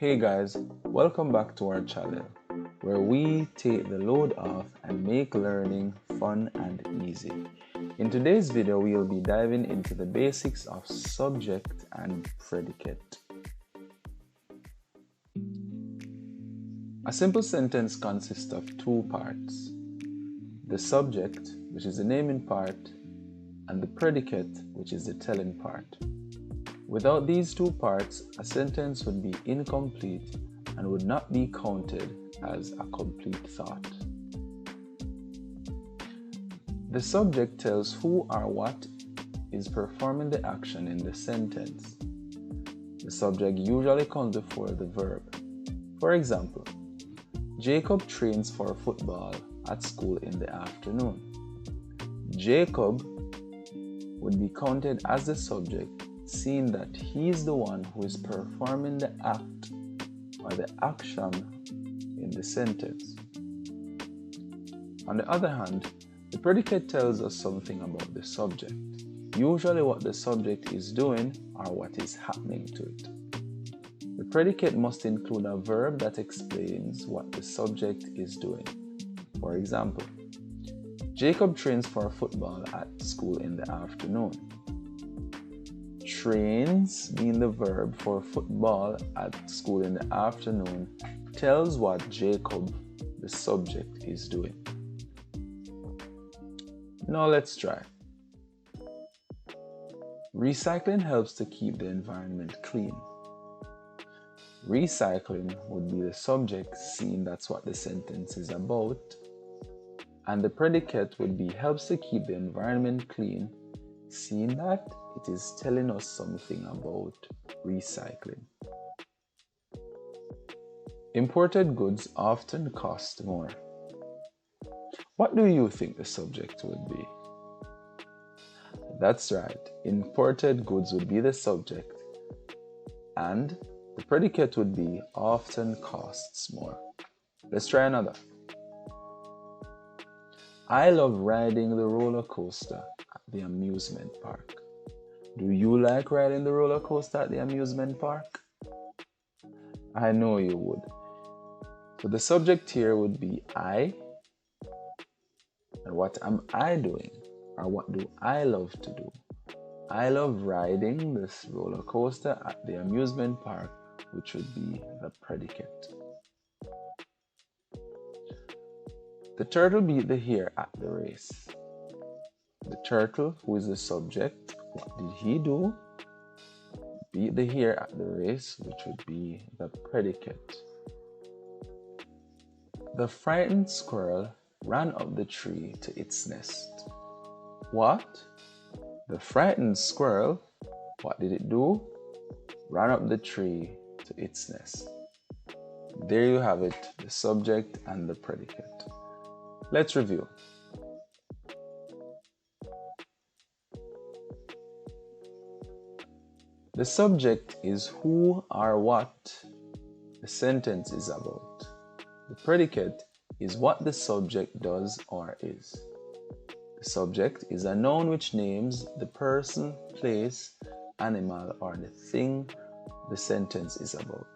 Hey guys, welcome back to our channel where we take the load off and make learning fun and easy. In today's video, we will be diving into the basics of subject and predicate. A simple sentence consists of two parts: the subject, which is the naming part, and the predicate, which is the telling part. Without these two parts, a sentence would be incomplete and would not be counted as a complete thought. The subject tells who or what is performing the action in the sentence. The subject usually comes before the verb. For example, Jacob trains for football at school in the afternoon. Jacob would be counted as the subject, seeing that he is the one who is performing the act or the action in the sentence. On the other hand, the predicate tells us something about the subject, usually what the subject is doing or what is happening to it. The predicate must include a verb that explains what the subject is doing. For example, Jacob trains for football at school in the afternoon. Trains, being the verb for football at school in the afternoon, tells what Jacob, the subject, is doing. Now let's try. Recycling helps to keep the environment clean. Recycling would be the subject, seeing that's what the sentence is about, and the predicate would be helps to keep the environment clean, seeing that it is telling us something about recycling. Imported goods often cost more. What do you think the subject would be? That's right, imported goods would be the subject, and the predicate would be often costs more. Let's try another. I love riding the roller coaster at the amusement park. Do you like riding the roller coaster at the amusement park? I know you would. So the subject here would be I. And what am I doing? Or what do I love to do? I love riding this roller coaster at the amusement park, which would be the predicate. The turtle beat the hare at the race. The turtle, who is the subject, what did he do? Beat the hare at the race, which would be the predicate. The frightened squirrel ran up the tree to its nest. What? The frightened squirrel, what did it do? Ran up the tree to its nest. There you have it, the subject and the predicate. Let's review. The subject is who or what the sentence is about. The predicate is what the subject does or is. The subject is a noun which names the person, place, animal, or the thing the sentence is about,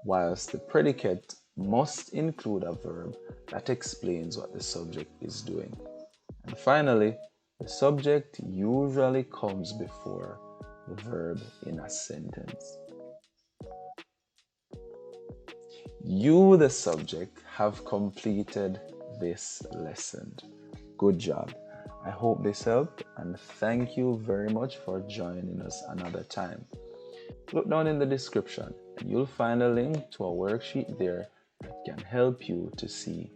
whilst the predicate must include a verb that explains what the subject is doing. And finally, the subject usually comes before the verb in a sentence. You, the subject, have completed this lesson. Good job. I hope this helped, and thank you very much for joining us another time. Look down in the description and you'll find a link to a worksheet there that can help you to see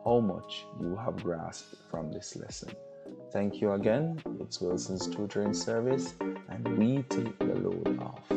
how much you have grasped from this lesson. Thank you again. It's Wilson's Tutoring Service, and we take the load off.